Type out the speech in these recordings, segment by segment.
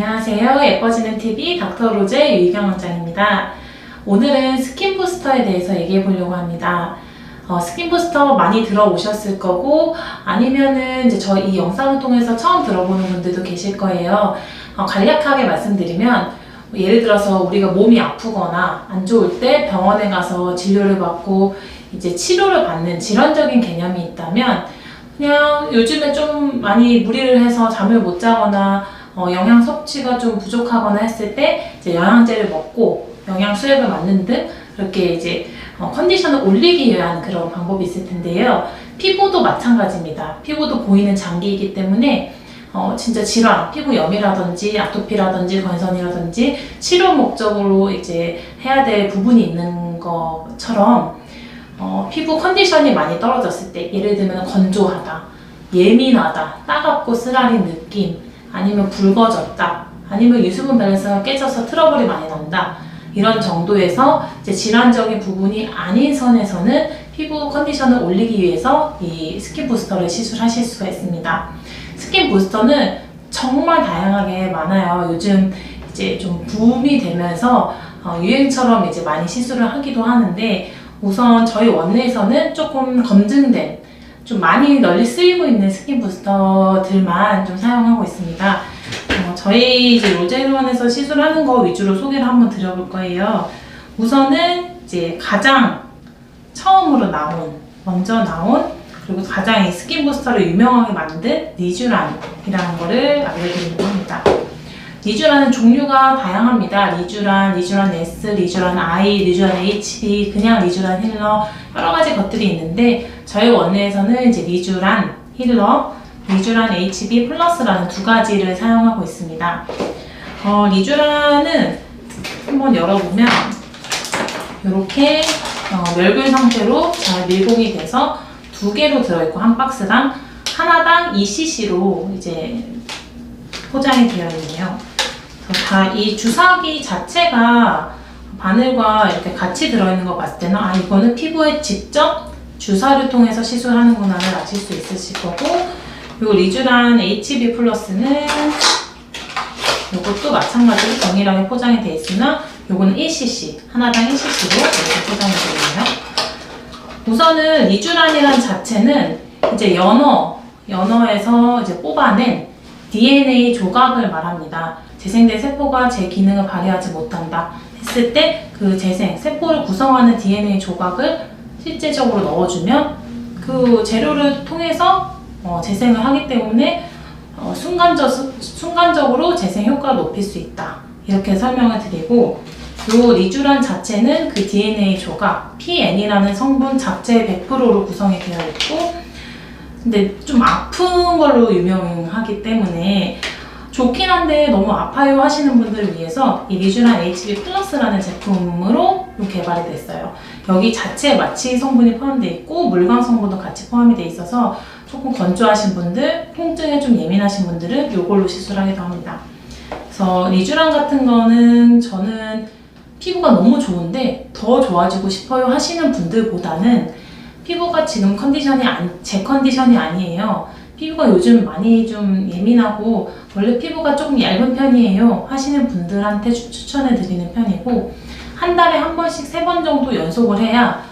안녕하세요. 예뻐지는 TV 닥터 로제 유희경 원장입니다. 오늘은 스킨 부스터에 대해서 얘기해 보려고 합니다. 스킨 부스터 많이 들어오셨을 거고 아니면은 이제 저 이 영상을 통해서 처음 들어보는 분들도 계실 거예요. 간략하게 말씀드리면 예를 들어서 우리가 몸이 아프거나 안 좋을 때 병원에 가서 진료를 받고 이제 치료를 받는 질환적인 개념이 있다면 그냥 요즘에 좀 많이 무리를 해서 잠을 못 자거나 영양 섭취가 좀 부족하거나 했을 때 이제 영양제를 먹고 영양 수액을 맞는 등 그렇게 이제 컨디션을 올리기 위한 그런 방법이 있을 텐데요. 피부도 마찬가지입니다. 피부도 보이는 장기이기 때문에 진짜 질환, 피부염이라든지 아토피라든지 건선이라든지 치료 목적으로 이제 해야 될 부분이 있는 것처럼 피부 컨디션이 많이 떨어졌을 때 예를 들면 건조하다, 예민하다, 따갑고 쓰라린 느낌, 아니면 붉어졌다, 아니면 유수분 밸런스가 깨져서 트러블이 많이 난다, 이런 정도에서 이제 질환적인 부분이 아닌 선에서는 피부 컨디션을 올리기 위해서 이 스킨 부스터를 시술하실 수가 있습니다. 스킨 부스터는 정말 다양하게 많아요. 요즘 이제 좀 붐이 되면서 유행처럼 이제 많이 시술을 하기도 하는데 우선 저희 원내에서는 조금 검증된 좀 많이 널리 쓰이고 있는 스킨 부스터들만 좀 사용하고 있습니다. 저희 이제 로제일원에서 시술하는 거 위주로 소개를 한번 드려볼 거예요. 우선은 이제 가장 처음으로 먼저 나온 그리고 가장 이 스킨 부스터를 유명하게 만든 리쥬란이라는 거를 알려드리려고 합니다. 리쥬란은 종류가 다양합니다. 리쥬란 S, 리쥬란 I, 리쥬란 HB, 그냥 리쥬란 힐러 여러 가지 것들이 있는데 저희 원내에서는 이제 리쥬란 힐러, 리쥬란 HB 플러스라는 두 가지를 사용하고 있습니다. 리쥬란은 한번 열어보면 이렇게 멸균 상태로 잘 밀봉이 돼서 두 개로 들어있고 한 박스당 하나당 2cc로 이제 포장이 되어 있네요. 다 이 주사기 자체가 바늘과 이렇게 같이 들어있는 거 봤을 때는 이거는 피부에 직접 주사를 통해서 시술하는구나를 아실 수 있으실 거고, 그리고 리쥬란 HB 플러스는 이것도 마찬가지로 동일하게 포장이 되어 있으나 이거는 1cc, 하나당 1cc로 이렇게 포장이 되어 있네요. 우선은 리쥬란이란 자체는 이제 연어에서 이제 뽑아낸 DNA 조각을 말합니다. 재생된 세포가 제 기능을 발휘하지 못한다 했을 때 그 세포를 구성하는 DNA 조각을 실제적으로 넣어주면 그 재료를 통해서 재생을 하기 때문에 순간적으로 재생 효과를 높일 수 있다. 이렇게 설명을 드리고, 요 리쥬란 자체는 그 DNA 조각 PN이라는 성분 자체 100%로 구성이 되어 있고, 근데 좀 아픈 걸로 유명하기 때문에 좋긴 한데 너무 아파요 하시는 분들을 위해서 이 리쥬란 HB 플러스라는 제품으로 개발이 됐어요. 여기 자체에 마취 성분이 포함되어 있고 물광 성분도 같이 포함이 되어 있어서 조금 건조하신 분들, 통증에 좀 예민하신 분들은 이걸로 시술하기도 합니다. 그래서 리쥬란 같은 거는 저는 피부가 너무 좋은데 더 좋아지고 싶어요 하시는 분들보다는 피부가 지금 제 컨디션이 아니에요. 피부가 요즘 많이 좀 예민하고 원래 피부가 조금 얇은 편이에요 하시는 분들한테 추천해 드리는 편이고, 한 달에 한 번씩 3번 정도 연속을 해야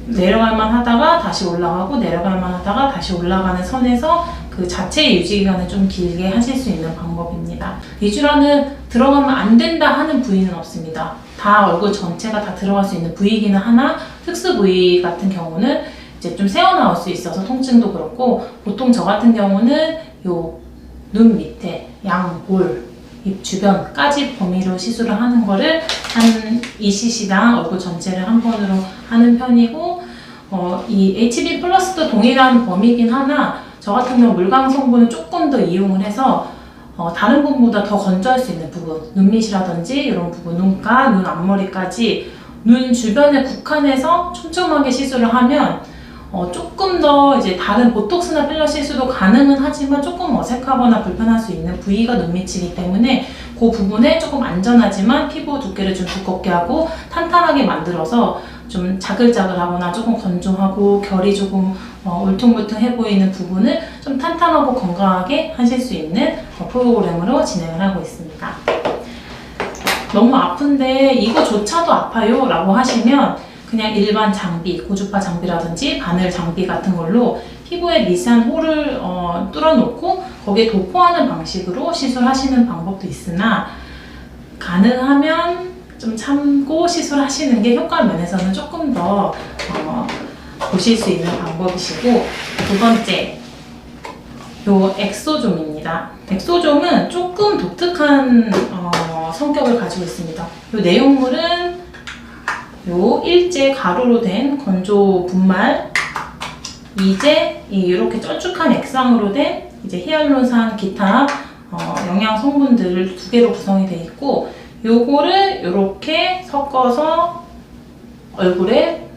내려갈만 하다가 다시 올라가고 내려갈만 하다가 다시 올라가는 선에서 그 자체의 유지 기간을 좀 길게 하실 수 있는 방법입니다. 리쥬란은 들어가면 안 된다 하는 부위는 없습니다. 다 얼굴 전체가 다 들어갈 수 있는 부위이기는 하나 특수 부위 같은 경우는 이제 좀 새어나올 수 있어서 통증도 그렇고, 보통 저 같은 경우는 요 눈 밑에 양볼 입 주변까지 범위로 시술을 하는 거를 한 2cc당 얼굴 전체를 한 번으로 하는 편이고, 이 HB 플러스도 동일한 범위이긴 하나 저 같은 경우 물광 성분을 조금 더 이용을 해서 다른 부분보다 더 건조할 수 있는 부분, 눈밑이라든지 이런 부분, 눈가, 눈 앞머리까지 눈 주변에 국한해서 촘촘하게 시술을 하면 조금 더 이제 다른 보톡스나 필러 시술도 가능은 하지만 조금 어색하거나 불편할 수 있는 부위가 눈밑이기 때문에 그 부분에 조금 안전하지만 피부 두께를 좀 두껍게 하고 탄탄하게 만들어서 좀 자글자글하거나 조금 건조하고 결이 조금 울퉁불퉁해 보이는 부분을 좀 탄탄하고 건강하게 하실 수 있는 프로그램으로 진행을 하고 있습니다. 너무 아픈데 이거조차도 아파요 라고 하시면 그냥 일반 장비, 고주파 장비라든지 바늘 장비 같은 걸로 피부에 미세한 홀을 뚫어놓고 거기에 도포하는 방식으로 시술하시는 방법도 있으나, 가능하면 좀 참고 시술하시는 게 효과 면에서는 조금 더 보실 수 있는 방법이시고, 두 번째, 요 엑소좀입니다. 엑소좀은 조금 독특한 성격을 가지고 있습니다. 요 내용물은 요 일제 가루로 된 건조 분말, 이제 이렇게 쩔쭉한 액상으로 된 이제 히알루론산 기타 영양 성분들을 두 개로 구성이 되어 있고, 요거를 이렇게 섞어서 얼굴에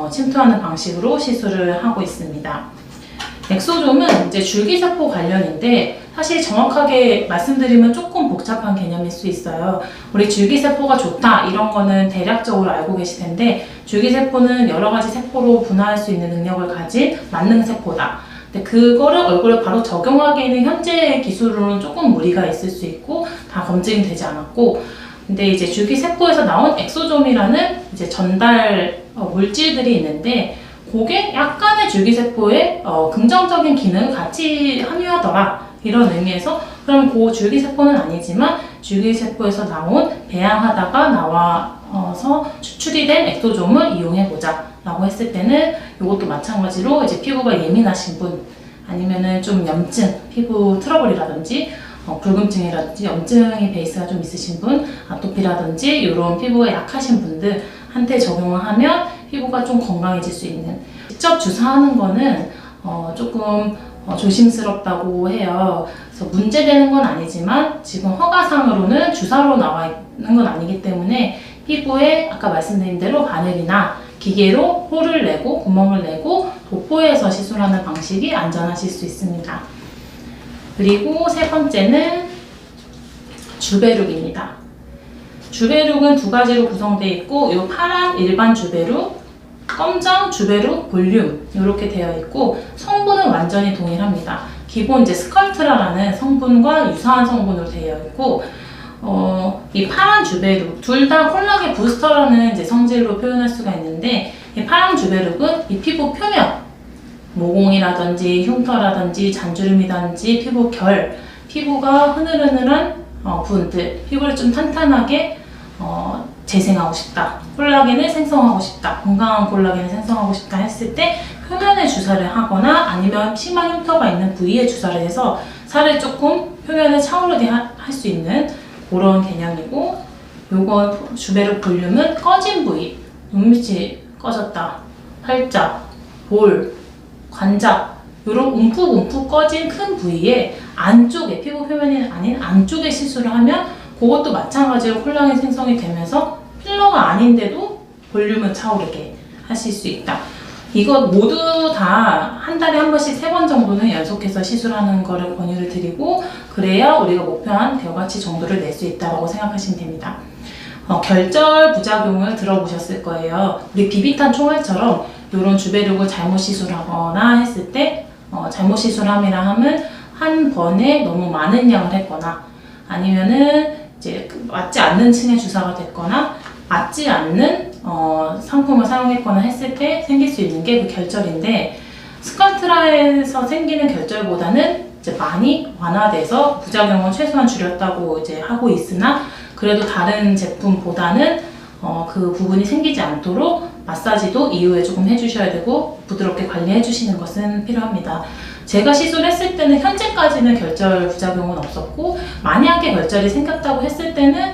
침투하는 방식으로 시술을 하고 있습니다. 엑소좀은 이제 줄기세포 관련인데, 사실 정확하게 말씀드리면 조금 복잡한 개념일 수 있어요. 우리 줄기세포가 좋다 이런 거는 대략적으로 알고 계실 텐데, 줄기세포는 여러 가지 세포로 분화할 수 있는 능력을 가진 만능세포다. 근데 그거를 얼굴에 바로 적용하기에는 현재 기술로는 조금 무리가 있을 수 있고 다 검증이 되지 않았고, 근데 이제 줄기세포에서 나온 엑소좀이라는 이제 전달 물질들이 있는데, 그게 약간의 줄기세포에 긍정적인 기능을 같이 함유하더라 이런 의미에서, 그럼 그 줄기세포는 아니지만 줄기세포에서 나온 배양하다가 나와서 추출이 된 엑소좀을 이용해보자 라고 했을 때는, 이것도 마찬가지로 이제 피부가 예민하신 분, 아니면은 좀 염증, 피부 트러블이라든지 붉은증이라든지 염증이 베이스가 좀 있으신 분, 아토피라든지 이런 피부가 약하신 분들한테 적용을 하면 피부가 좀 건강해질 수 있는, 직접 주사하는 거는 조금 조심스럽다고 해요. 그래서 문제되는 건 아니지만 지금 허가상으로는 주사로 나와 있는 건 아니기 때문에 피부에 아까 말씀드린 대로 바늘이나 기계로 홀을 내고 구멍을 내고 도포해서 시술하는 방식이 안전하실 수 있습니다. 그리고 세 번째는 주베룩입니다. 주베룩은 두 가지로 구성되어 있고, 이 파란 일반 주베룩, 검정 주베룩 볼륨 이렇게 되어 있고, 성분은 완전히 동일합니다. 기본 이제 스컬트라라는 성분과 유사한 성분으로 되어 있고, 이 파란 주베룩 둘 다 콜라겐 부스터라는 이제 성질로 표현할 수가 있는데, 이 파란 주베룩은 이 피부 표면, 모공이라든지 흉터라든지 잔주름이라든지 피부 결, 피부가 흐느흐느한 분들, 피부를 좀 탄탄하게 재생하고 싶다, 콜라겐을 생성하고 싶다, 건강한 콜라겐을 생성하고 싶다 했을 때 표면에 주사를 하거나 아니면 심한 흉터가 있는 부위에 주사를 해서 살을 조금 표면을 차오르게 할 수 있는 그런 개념이고, 요거 주베룩 볼륨은 꺼진 부위, 눈밑이 꺼졌다, 팔자, 볼, 관자, 이런 움푹움푹 꺼진 큰 부위에 안쪽에, 피부 표면이 아닌 안쪽에 시술을 하면 그것도 마찬가지로 콜라겐 생성이 되면서 필러가 아닌데도 볼륨을 차오르게 하실 수 있다. 이것 모두 다 한 달에 한 번씩 3번 정도는 연속해서 시술하는 거를 권유를 드리고, 그래야 우리가 목표한 결과치 정도를 낼 수 있다고 생각하시면 됩니다. 결절 부작용을 들어보셨을 거예요. 우리 비비탄 총알처럼 이런 주베룩을 잘못 시술하거나 했을 때, 잘못 시술함이라 함은 한 번에 너무 많은 양을 했거나, 아니면은 이제 맞지 않는 층에 주사가 됐거나, 맞지 않는 상품을 사용했거나 했을 때 생길 수 있는 게 그 결절인데, 스컬트라에서 생기는 결절보다는 이제 많이 완화돼서 부작용을 최소한 줄였다고 이제 하고 있으나, 그래도 다른 제품보다는 그 부분이 생기지 않도록 마사지도 이후에 조금 해주셔야 되고 부드럽게 관리해 주시는 것은 필요합니다. 제가 시술했을 때는 현재까지는 결절 부작용은 없었고, 만약에 결절이 생겼다고 했을 때는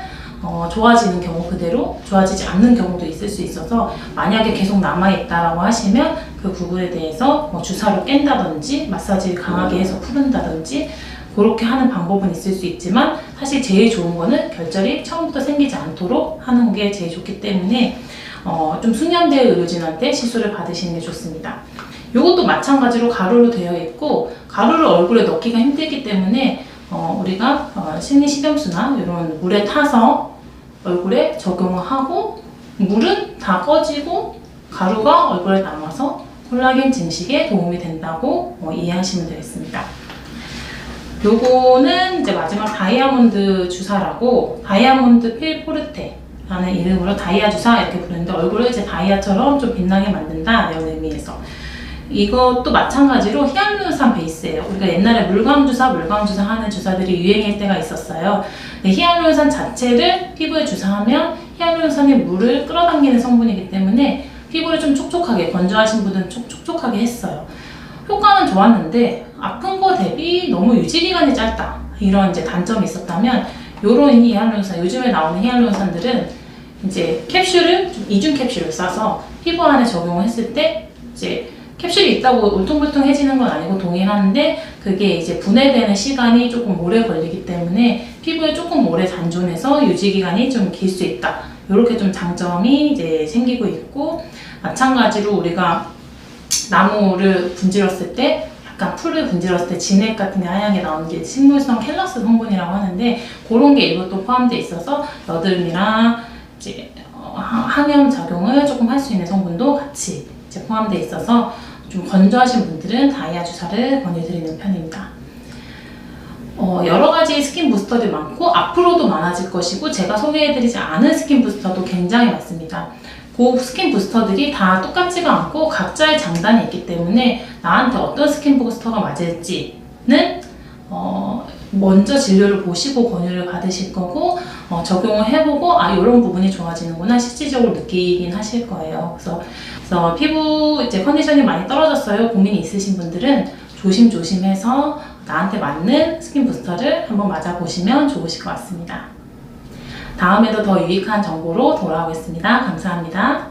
좋아지는 경우 그대로, 좋아지지 않는 경우도 있을 수 있어서, 만약에 계속 남아있다라고 하시면 그 부분에 대해서 뭐 주사로 깬다든지 마사지를 강하게 해서 푸른다든지 그렇게 하는 방법은 있을 수 있지만, 사실 제일 좋은 거는 결절이 처음부터 생기지 않도록 하는 게 제일 좋기 때문에 좀 숙련된 의료진한테 시술을 받으시는 게 좋습니다. 이것도 마찬가지로 가루로 되어 있고, 가루를 얼굴에 넣기가 힘들기 때문에 우리가 식리식염수나 이런 물에 타서 얼굴에 적용을 하고, 물은 다 꺼지고 가루가 얼굴에 남아서 콜라겐 증식에 도움이 된다고 이해하시면 되겠습니다. 요거는 이제 마지막 다이아몬드 주사라고, 다이아몬드 필포르테라는 이름으로 다이아 주사 이렇게 부르는데, 얼굴을 이제 다이아처럼 좀 빛나게 만든다 이런 의미에서, 이것도 마찬가지로 히알루론산 베이스예요. 우리가 옛날에 물광 주사 하는 주사들이 유행할 때가 있었어요. 히알루론산 자체를 피부에 주사하면 히알루론산이 물을 끌어당기는 성분이기 때문에 피부를 좀 촉촉하게, 건조하신 분들은 촉촉하게 했어요. 효과는 좋았는데 아픈 거 대비 너무 유지기간이 짧다, 이런 이제 단점이 있었다면, 요런 히알루론산, 요즘에 나오는 히알루론산들은 이제 캡슐을 좀 이중 캡슐을 싸서 피부 안에 적용을 했을 때, 이제 캡슐이 있다고 울퉁불퉁해지는 건 아니고 동일한데, 그게 이제 분해되는 시간이 조금 오래 걸리기 때문에 피부에 조금 오래 잔존해서 유지기간이 좀 길 수 있다, 이렇게 좀 장점이 이제 생기고 있고, 마찬가지로 우리가 나무를 분질렀을 때, 약간 풀을 분질렀을 때 진액 같은 게 하얗게 나오는 게 식물성 켈러스 성분이라고 하는데, 그런 게 이것도 포함되어 있어서 여드름이랑 이제 항염 작용을 조금 할 수 있는 성분도 같이 이제 포함되어 있어서 좀 건조하신 분들은 다이아 주사를 권유드리는 편입니다. 여러 가지 스킨 부스터들이 많고 앞으로도 많아질 것이고, 제가 소개해드리지 않은 스킨 부스터도 굉장히 많습니다. 그 스킨 부스터들이 다 똑같지가 않고 각자의 장단이 있기 때문에 나한테 어떤 스킨 부스터가 맞을지는 먼저 진료를 보시고 권유를 받으실 거고, 적용을 해보고 이런 부분이 좋아지는구나 실질적으로 느끼긴 하실 거예요. 그래서 피부 이제 컨디션이 많이 떨어졌어요, 고민이 있으신 분들은 조심조심해서 나한테 맞는 스킨 부스터를 한번 맞아보시면 좋으실 것 같습니다. 다음에도 더 유익한 정보로 돌아오겠습니다. 감사합니다.